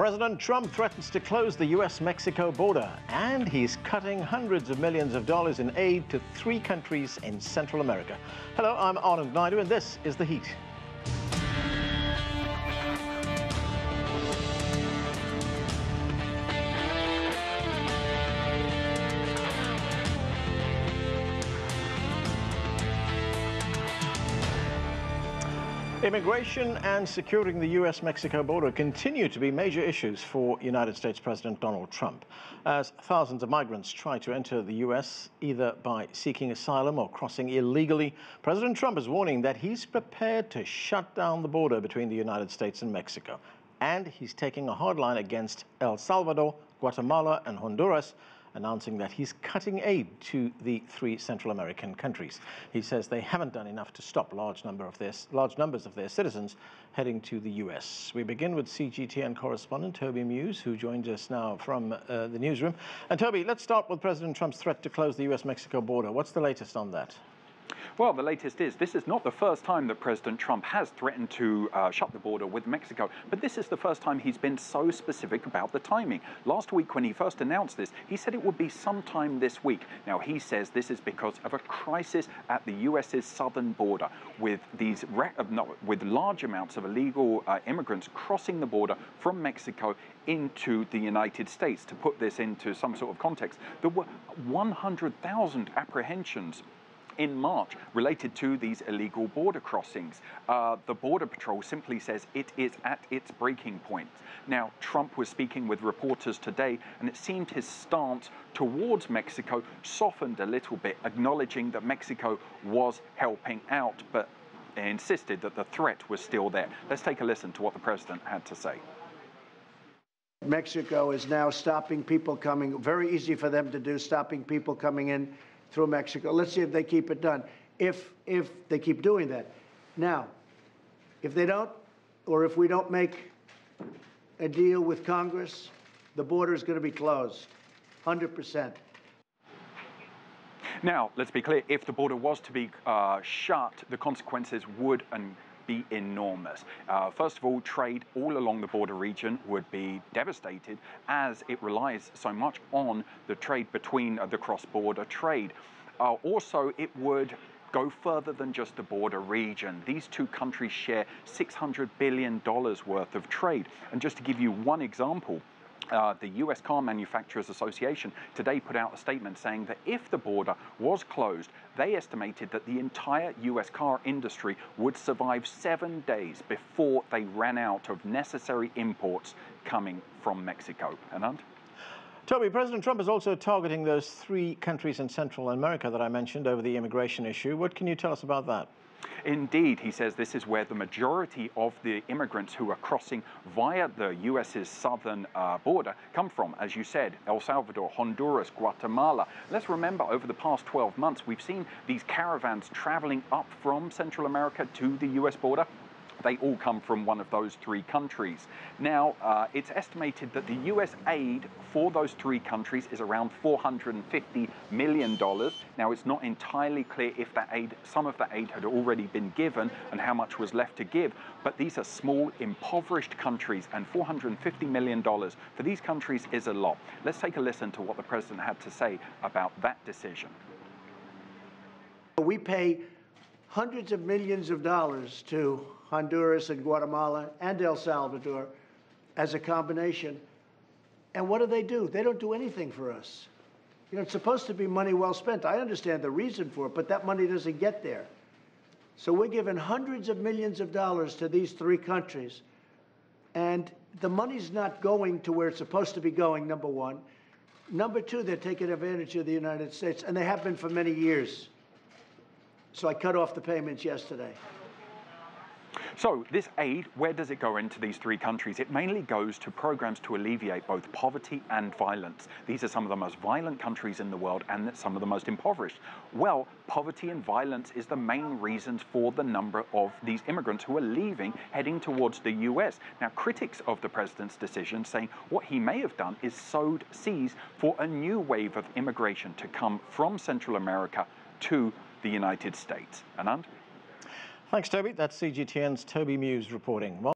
President Trump threatens to close the U.S. Mexico border, and he's cutting hundreds of millions of dollars in aid to 3 countries in Central America. Hello, I'm Anand Naidu, and this is The Heat. Immigration and securing the U.S. Mexico border continue to be major issues for United States President Donald Trump. As thousands of migrants try to enter the U.S. either by seeking asylum or crossing illegally, President Trump is warning that he's prepared to shut down the border between the United States and Mexico. And he's taking a hard line against El Salvador, Guatemala, and Honduras, announcing that he's cutting aid to the 3 Central American countries. He says they haven't done enough to stop large numbers of their citizens heading to the U.S. We begin with CGTN correspondent Toby Muse, who joins us now from the newsroom. And Toby, let's start with President Trump's threat to close the U.S.-Mexico border. What's the latest on that? Well, the latest is this is not the first time that President Trump has threatened to shut the border with Mexico, but this is the first time he's been so specific about the timing. Last week, when he first announced this, he said it would be sometime this week. Now, he says this is because of a crisis at the U.S.'s southern border with large amounts of illegal immigrants crossing the border from Mexico into the United States. To put this into some sort of context, there were 100,000 apprehensions in March related to these illegal border crossings. The Border Patrol simply says it is at its breaking point. Now, Trump was speaking with reporters today, and it seemed his stance towards Mexico softened a little bit, acknowledging that Mexico was helping out, but insisted that the threat was still there. Let's take a listen to what the president had to say. Mexico is now stopping people coming, very easy for them to do, stopping people coming in through Mexico. Let's see if they keep it done, if they keep doing that. Now, if they don't, or if we don't make a deal with Congress, the border is going to be closed, 100%. Now, let's be clear, if the border was to be shut, the consequences would be enormous. First of all, trade all along the border region would be devastated, as it relies so much on the trade between the cross-border trade. Also, it would go further than just the border region. These 2 countries share $600 billion worth of trade. And just to give you one example, the U.S. Car Manufacturers Association today put out a statement saying that if the border was closed, they estimated that the entire U.S. car industry would survive 7 days before they ran out of necessary imports coming from Mexico. Anand? Toby, President Trump is also targeting those 3 countries in Central America that I mentioned over the immigration issue. What can you tell us about that? Indeed, he says this is where the majority of the immigrants who are crossing via the U.S.'s southern border come from. As you said, El Salvador, Honduras, Guatemala. Let's remember, over the past 12 months, we've seen these caravans traveling up from Central America to the U.S. border. They all come from one of those 3 countries. Now, it's estimated that the U.S. aid for those 3 countries is around $450 million. Now, it's not entirely clear if some of that aid had already been given and how much was left to give, but these are small, impoverished countries, and $450 million for these countries is a lot. Let's take a listen to what the president had to say about that decision. We pay hundreds of millions of dollars to Honduras and Guatemala and El Salvador as a combination. And what do? They don't do anything for us. You know, it's supposed to be money well spent. I understand the reason for it, but that money doesn't get there. So we're giving hundreds of millions of dollars to these 3 countries, and the money's not going to where it's supposed to be going, number one. Number 2, they're taking advantage of the United States, and they have been for many years. So I cut off the payments yesterday. So this aid, where does it go into these 3 countries? It mainly goes to programs to alleviate both poverty and violence. These are some of the most violent countries in the world and some of the most impoverished. Well, poverty and violence is the main reasons for the number of these immigrants who are leaving, heading towards the U.S. Now, critics of the president's decision saying what he may have done is sowed seeds for a new wave of immigration to come from Central America to the United States. Anand? Thanks, Toby. That's CGTN's Toby Muse reporting.